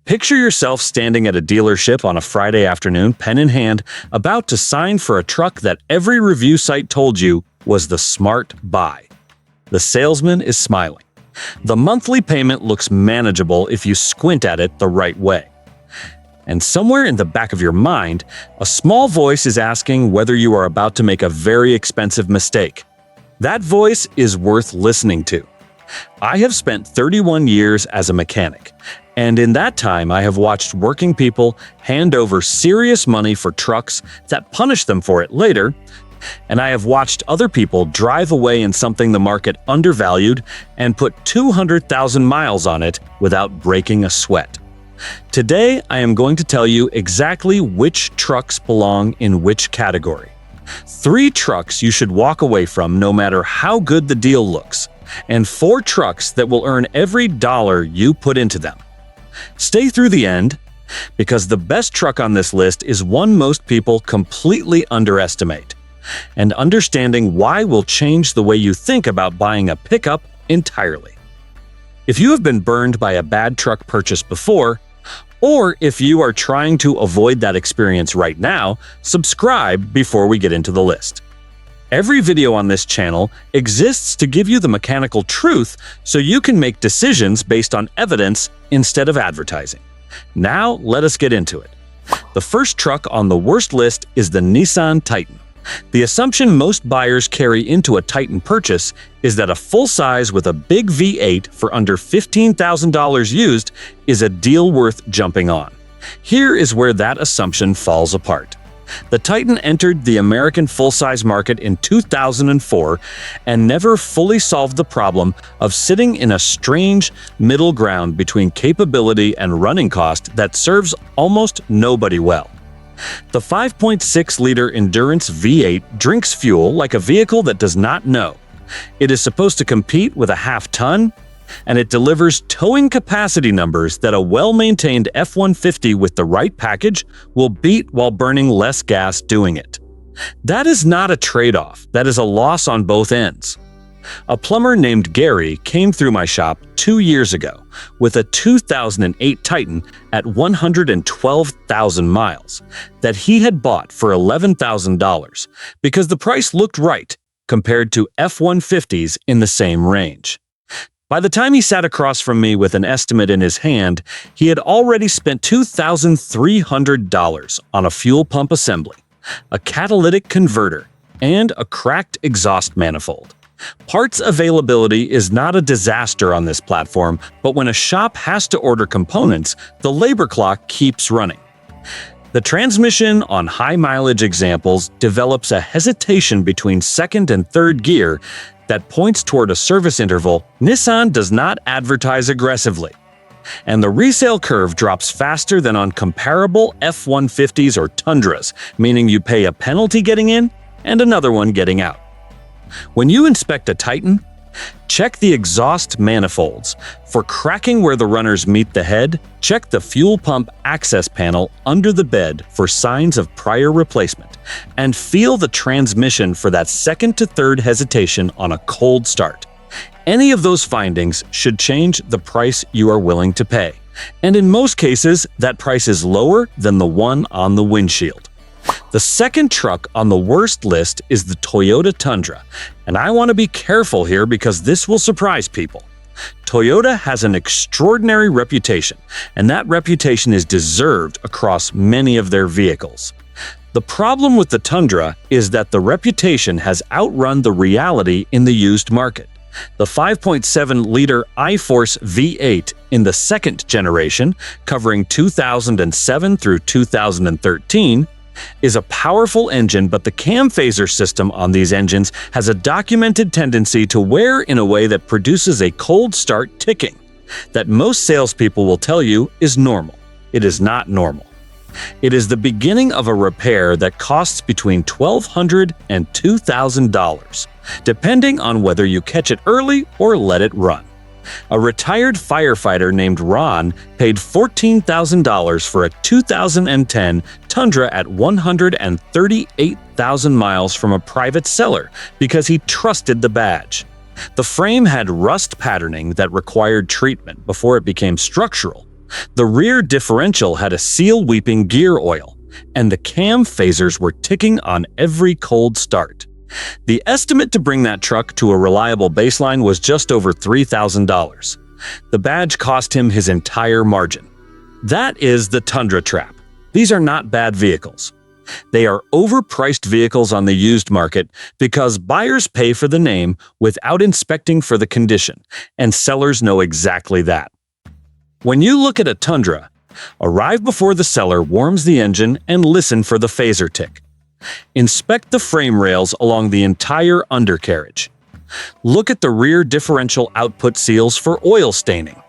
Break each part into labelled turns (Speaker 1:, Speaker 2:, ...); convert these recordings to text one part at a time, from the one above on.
Speaker 1: Picture yourself standing at a dealership on a Friday afternoon, pen in hand, about to sign for a truck that every review site told you was the smart buy. The salesman is smiling. The monthly payment looks manageable if you squint at it the right way. And somewhere in the back of your mind, a small voice is asking whether you are about to make a very expensive mistake. That voice is worth listening to. I have spent 31 years as a mechanic, and in that time I have watched working people hand over serious money for trucks that punish them for it later, and I have watched other people drive away in something the market undervalued and put 200,000 miles on it without breaking a sweat. Today, I am going to tell you exactly which trucks belong in which category. 3 trucks you should walk away from no matter how good the deal looks, and 4 trucks that will earn every dollar you put into them. Stay through the end, because the best truck on this list is one most people completely underestimate. And understanding why will change the way you think about buying a pickup entirely. If you have been burned by a bad truck purchase before, or if you are trying to avoid that experience right now, subscribe before we get into the list. Every video on this channel exists to give you the mechanical truth so you can make decisions based on evidence instead of advertising. Now, let us get into it. The first truck on the worst list is the Nissan Titan. The assumption most buyers carry into a Titan purchase is that a full size with a big V8 for under $15,000 used is a deal worth jumping on. Here is where that assumption falls apart. The Titan entered the American full-size market in 2004 and never fully solved the problem of sitting in a strange middle ground between capability and running cost that serves almost nobody well. The 5.6-liter Endurance V8 drinks fuel like a vehicle that does not know. It is supposed to compete with a half-ton, and it delivers towing capacity numbers that a well-maintained F-150 with the right package will beat while burning less gas doing it. That is not a trade-off, that is a loss on both ends. A plumber named Gary came through my shop 2 years ago with a 2008 Titan at 112,000 miles that he had bought for $11,000 because the price looked right compared to F-150s in the same range. By the time he sat across from me with an estimate in his hand, he had already spent $2,300 on a fuel pump assembly, a catalytic converter, and a cracked exhaust manifold. Parts availability is not a disaster on this platform, but when a shop has to order components, the labor clock keeps running. The transmission on high-mileage examples develops a hesitation between second and third gear that points toward a service interval Nissan does not advertise aggressively. And the resale curve drops faster than on comparable F-150s or Tundras, meaning you pay a penalty getting in and another one getting out. When you inspect a Titan, check the exhaust manifolds. For cracking where the runners meet the head, check the fuel pump access panel under the bed for signs of prior replacement, and feel the transmission for that second to third hesitation on a cold start. Any of those findings should change the price you are willing to pay, and in most cases, that price is lower than the one on the windshield. The second truck on the worst list is the Toyota Tundra, and I want to be careful here because this will surprise people. Toyota has an extraordinary reputation, and that reputation is deserved across many of their vehicles. The problem with the Tundra is that the reputation has outrun the reality in the used market. The 5.7-liter iForce V8 in the second generation, covering 2007 through 2013, is a powerful engine, but the cam phaser system on these engines has a documented tendency to wear in a way that produces a cold start ticking that most salespeople will tell you is normal. It is not normal. It is the beginning of a repair that costs between $1,200 and $2,000, depending on whether you catch it early or let it run. A retired firefighter named Ron paid $14,000 for a 2010 Tundra at 138,000 miles from a private seller because he trusted the badge. The frame had rust patterning that required treatment before it became structural, The rear differential had a seal-weeping gear oil, and the cam phasers were ticking on every cold start. The estimate to bring that truck to a reliable baseline was just over $3,000. The badge cost him his entire margin. That is the Tundra trap. These are not bad vehicles. They are overpriced vehicles on the used market because buyers pay for the name without inspecting for the condition, and sellers know exactly that. When you look at a Tundra, arrive before the seller warms the engine and listen for the phaser tick. Inspect the frame rails along the entire undercarriage. Look at the rear differential output seals for oil staining.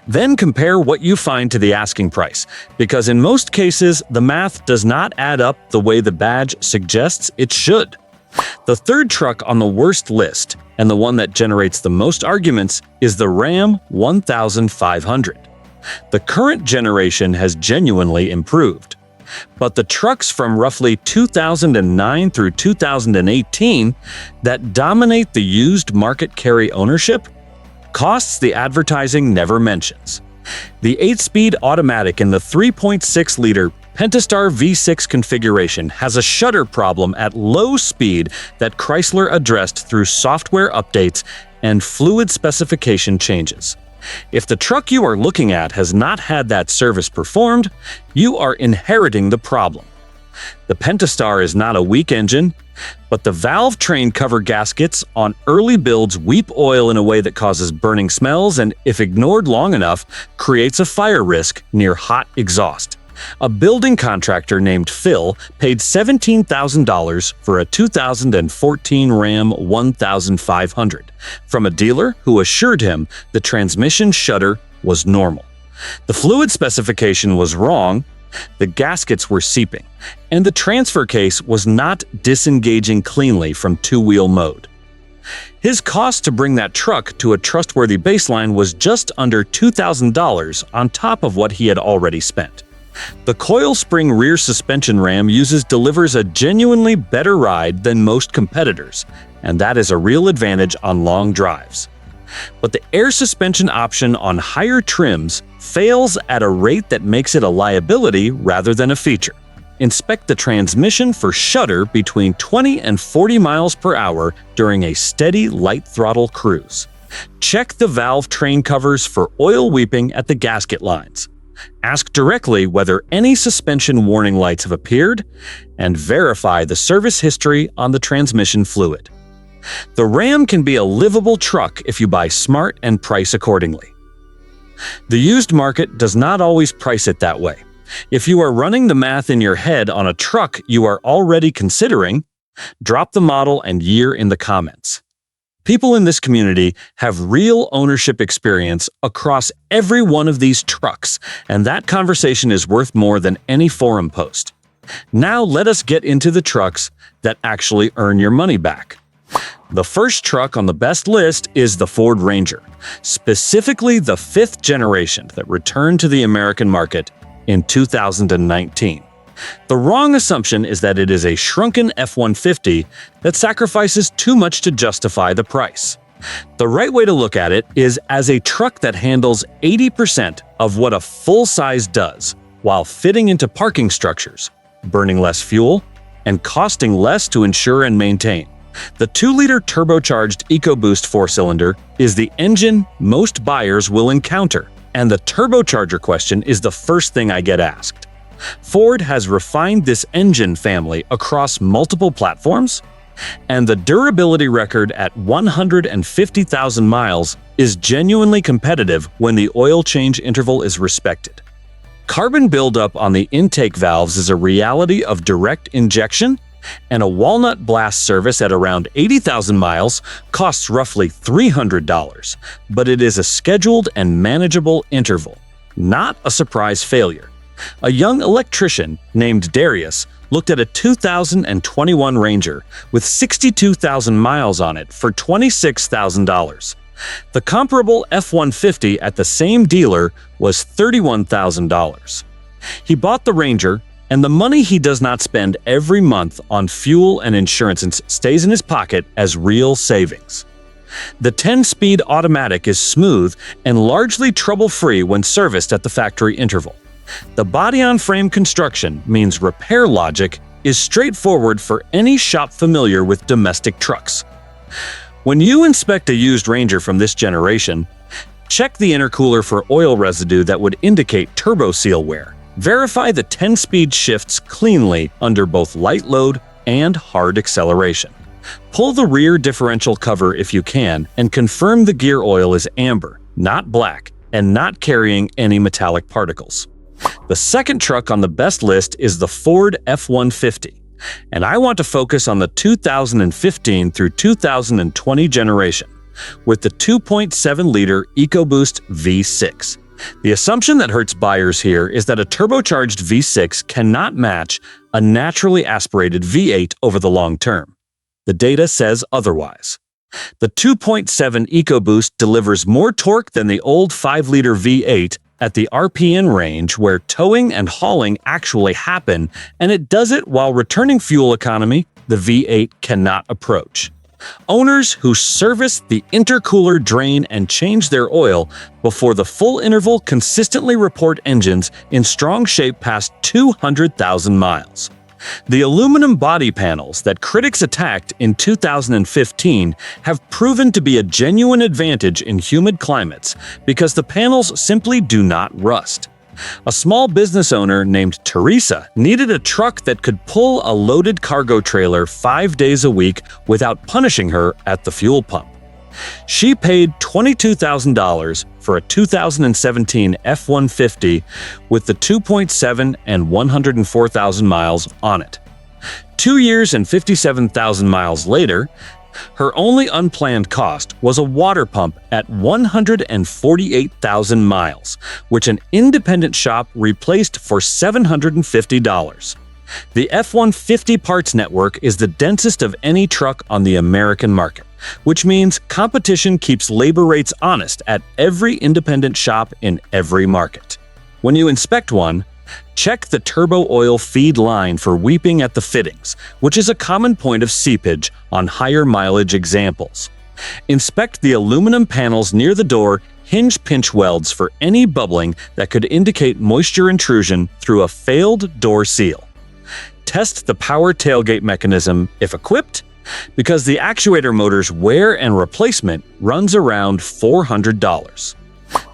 Speaker 1: Then compare what you find to the asking price, because in most cases, the math does not add up the way the badge suggests it should. The third truck on the worst list, and the one that generates the most arguments, is the Ram 1500. The current generation has genuinely improved. But the trucks from roughly 2009 through 2018 that dominate the used market carry ownership, costs the advertising never mentions. The 8-speed automatic in the 3.6-liter Pentastar V6 configuration has a shutter problem at low speed that Chrysler addressed through software updates and fluid specification changes. If the truck you are looking at has not had that service performed, you are inheriting the problem. The Pentastar is not a weak engine, but the valve train cover gaskets on early builds weep oil in a way that causes burning smells and, if ignored long enough, creates a fire risk near hot exhaust. A building contractor named Phil paid $17,000 for a 2014 Ram 1500 from a dealer who assured him the transmission shutter was normal. The fluid specification was wrong, the gaskets were seeping, and the transfer case was not disengaging cleanly from two-wheel mode. His cost to bring that truck to a trustworthy baseline was just under $2,000 on top of what he had already spent. The coil spring rear suspension ram delivers a genuinely better ride than most competitors, and that is a real advantage on long drives. But the air suspension option on higher trims fails at a rate that makes it a liability rather than a feature. Inspect the transmission for shudder between 20 and 40 miles per hour during a steady light throttle cruise. Check the valve train covers for oil weeping at the gasket lines. Ask directly whether any suspension warning lights have appeared, and verify the service history on the transmission fluid. The Ram can be a livable truck if you buy smart and price accordingly. The used market does not always price it that way. If you are running the math in your head on a truck you are already considering, drop the model and year in the comments. People in this community have real ownership experience across every one of these trucks, and that conversation is worth more than any forum post. Now let us get into the trucks that actually earn your money back. The first truck on the best list is the Ford Ranger, specifically the 5th generation that returned to the American market in 2019. The wrong assumption is that it is a shrunken F-150 that sacrifices too much to justify the price. The right way to look at it is as a truck that handles 80% of what a full-size does, while fitting into parking structures, burning less fuel, and costing less to insure and maintain. The 2-liter turbocharged EcoBoost 4-cylinder is the engine most buyers will encounter, and the turbocharger question is the first thing I get asked. Ford has refined this engine family across multiple platforms, and the durability record at 150,000 miles is genuinely competitive when the oil change interval is respected. Carbon buildup on the intake valves is a reality of direct injection, and a walnut blast service at around 80,000 miles costs roughly $300, but it is a scheduled and manageable interval, not a surprise failure. A young electrician named Darius looked at a 2021 Ranger with 62,000 miles on it for $26,000. The comparable F-150 at the same dealer was $31,000. He bought the Ranger, and the money he does not spend every month on fuel and insurance stays in his pocket as real savings. The 10-speed automatic is smooth and largely trouble-free when serviced at the factory interval. The body-on-frame construction means repair logic is straightforward for any shop familiar with domestic trucks. When you inspect a used Ranger from this generation, check the intercooler for oil residue that would indicate turbo seal wear. Verify the 10-speed shifts cleanly under both light load and hard acceleration. Pull the rear differential cover if you can and confirm the gear oil is amber, not black, and not carrying any metallic particles. The second truck on the best list is the Ford F-150, and I want to focus on the 2015 through 2020 generation with the 2.7-liter EcoBoost V6. The assumption that hurts buyers here is that a turbocharged V6 cannot match a naturally aspirated V8 over the long term. The data says otherwise. The 2.7 EcoBoost delivers more torque than the old 5-liter V8 at the RPN range where towing and hauling actually happen, and it does it while returning fuel economy the V8 cannot approach. Owners who service the intercooler drain and change their oil before the full interval consistently report engines in strong shape past 200,000 miles. The aluminum body panels that critics attacked in 2015 have proven to be a genuine advantage in humid climates because the panels simply do not rust. A small business owner named Teresa needed a truck that could pull a loaded cargo trailer 5 days a week without punishing her at the fuel pump. She paid $22,000 for a 2017 F-150 with the 2.7 and 104,000 miles on it. 2 years and 57,000 miles later, her only unplanned cost was a water pump at 148,000 miles, which an independent shop replaced for $750. The F-150 parts network is the densest of any truck on the American market, which means competition keeps labor rates honest at every independent shop in every market. When you inspect one, check the turbo oil feed line for weeping at the fittings, which is a common point of seepage on higher mileage examples. Inspect the aluminum panels near the door hinge pinch welds for any bubbling that could indicate moisture intrusion through a failed door seal. Test the power tailgate mechanism if equipped, because the actuator motor's wear and replacement runs around $400.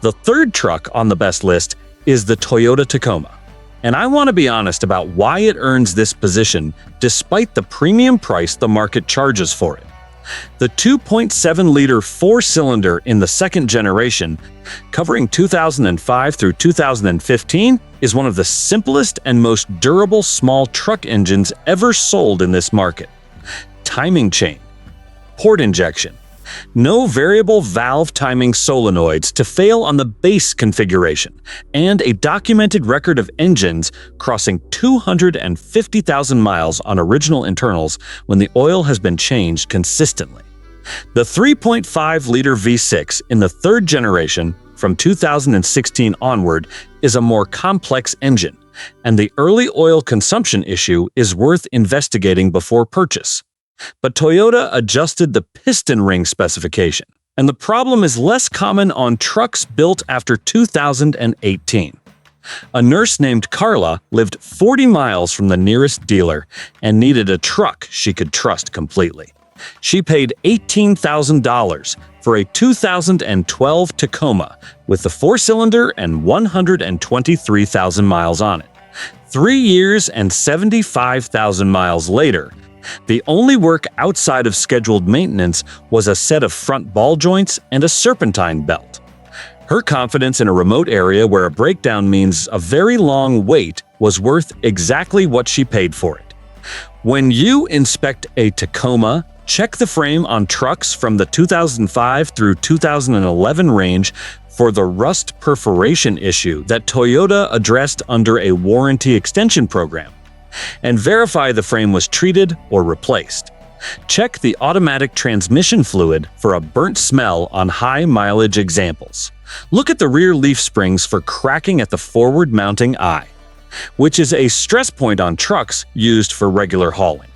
Speaker 1: The third truck on the best list is the Toyota Tacoma, and I want to be honest about why it earns this position despite the premium price the market charges for it. The 2.7-liter four-cylinder in the second generation, covering 2005 through 2015, is one of the simplest and most durable small truck engines ever sold in this market. Timing chain, port injection, no variable valve timing solenoids to fail on the base configuration, and a documented record of engines crossing 250,000 miles on original internals when the oil has been changed consistently. The 3.5-liter V6 in the third generation from 2016 onward is a more complex engine, and the early oil consumption issue is worth investigating before purchase. But Toyota adjusted the piston ring specification, and the problem is less common on trucks built after 2018. A nurse named Carla lived 40 miles from the nearest dealer and needed a truck she could trust completely. She paid $18,000 for a 2012 Tacoma with the four-cylinder and 123,000 miles on it. 3 years and 75,000 miles later, the only work outside of scheduled maintenance was a set of front ball joints and a serpentine belt. Her confidence in a remote area where a breakdown means a very long wait was worth exactly what she paid for it. When you inspect a Tacoma, check the frame on trucks from the 2005 through 2011 range for the rust perforation issue that Toyota addressed under a warranty extension program, and verify the frame was treated or replaced. Check the automatic transmission fluid for a burnt smell on high mileage examples. Look at the rear leaf springs for cracking at the forward mounting eye, which is a stress point on trucks used for regular hauling.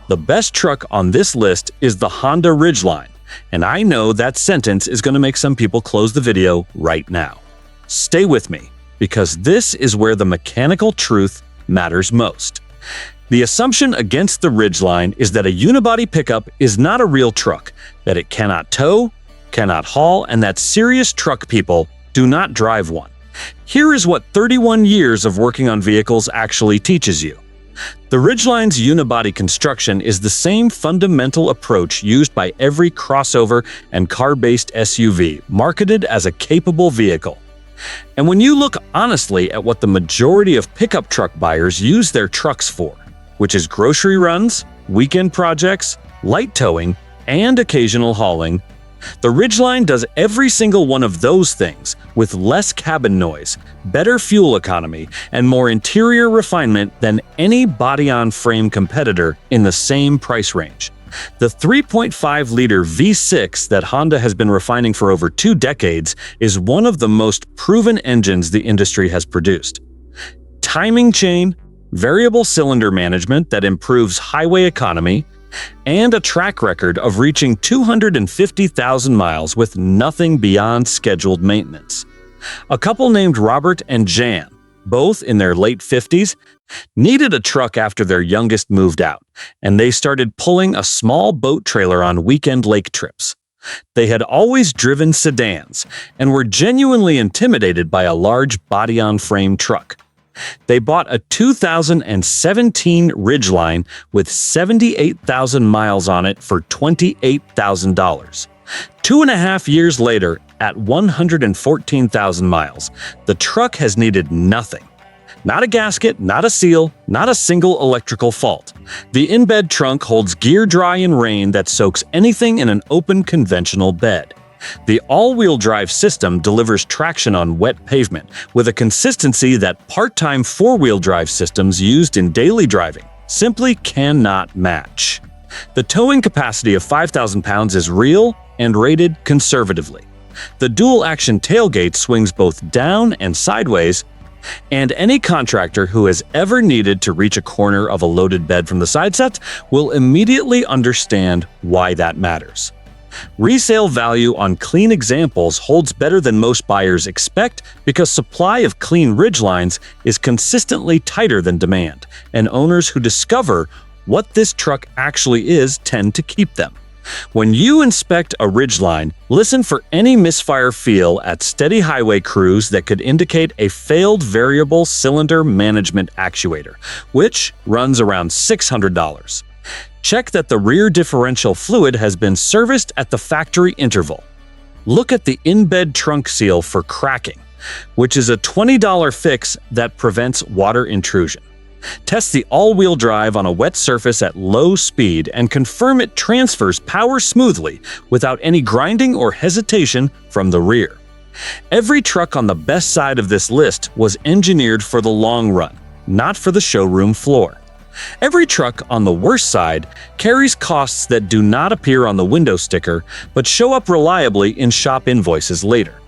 Speaker 1: The best truck on this list is the Honda Ridgeline, And I know that sentence is going to make some people close the video right now. Stay with me, because this is where the mechanical truth matters most. The assumption against the Ridgeline is that a unibody pickup is not a real truck, that it cannot tow, cannot haul, and that serious truck people do not drive one. Here is what 31 years of working on vehicles actually teaches you. The Ridgeline's unibody construction is the same fundamental approach used by every crossover and car-based SUV marketed as a capable vehicle. And when you look honestly at what the majority of pickup truck buyers use their trucks for, which is grocery runs, weekend projects, light towing, and occasional hauling, the Ridgeline does every single one of those things with less cabin noise, better fuel economy, and more interior refinement than any body-on-frame competitor in the same price range. The 3.5-liter V6 that Honda has been refining for over 2 decades is one of the most proven engines the industry has produced. Timing chain, variable cylinder management that improves highway economy, and a track record of reaching 250,000 miles with nothing beyond scheduled maintenance. A couple named Robert and Jan, both in their late 50s, needed a truck after their youngest moved out, and they started pulling a small boat trailer on weekend lake trips. They had always driven sedans and were genuinely intimidated by a large body-on-frame truck. They bought a 2017 Ridgeline with 78,000 miles on it for $28,000. 2.5 years later, at 114,000 miles, the truck has needed nothing. Not a gasket, not a seal, not a single electrical fault. The in-bed trunk holds gear dry in rain that soaks anything in an open conventional bed. The all-wheel drive system delivers traction on wet pavement with a consistency that part-time four-wheel drive systems used in daily driving simply cannot match. The towing capacity of 5,000 pounds is real and rated conservatively. The dual-action tailgate swings both down and sideways, and any contractor who has ever needed to reach a corner of a loaded bed from the side set will immediately understand why that matters. Resale value on clean examples holds better than most buyers expect because supply of clean Ridgelines is consistently tighter than demand, and owners who discover what this truck actually is tend to keep them. When you inspect a Ridgeline, listen for any misfire feel at steady highway cruise that could indicate a failed variable cylinder management actuator, which runs around $600. Check that the rear differential fluid has been serviced at the factory interval. Look at the in-bed trunk seal for cracking, which is a $20 fix that prevents water intrusion. Test the all-wheel drive on a wet surface at low speed and confirm it transfers power smoothly without any grinding or hesitation from the rear. Every truck on the best side of this list was engineered for the long run, not for the showroom floor. Every truck on the worst side carries costs that do not appear on the window sticker but show up reliably in shop invoices later.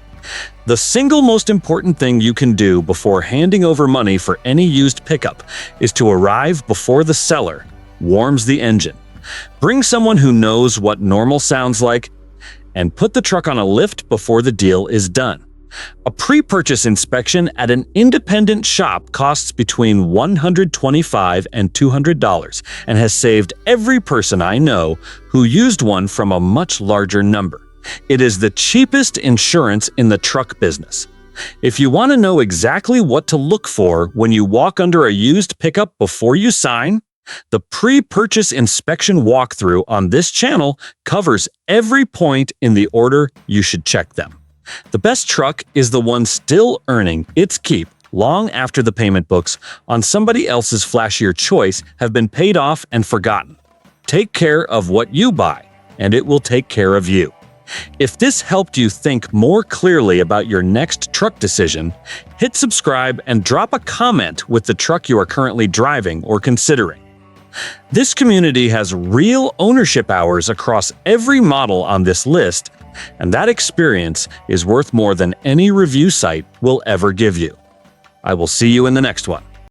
Speaker 1: The single most important thing you can do before handing over money for any used pickup is to arrive before the seller warms the engine. Bring someone who knows what normal sounds like, and put the truck on a lift before the deal is done. A pre-purchase inspection at an independent shop costs between $125 and $200 and has saved every person I know who used one from a much larger number. It is the cheapest insurance in the truck business. If you want to know exactly what to look for when you walk under a used pickup before you sign, the pre-purchase inspection walkthrough on this channel covers every point in the order you should check them. The best truck is the one still earning its keep long after the payment books on somebody else's flashier choice have been paid off and forgotten. Take care of what you buy, and it will take care of you. If this helped you think more clearly about your next truck decision, hit subscribe and drop a comment with the truck you are currently driving or considering. This community has real ownership hours across every model on this list, and that experience is worth more than any review site will ever give you. I will see you in the next one.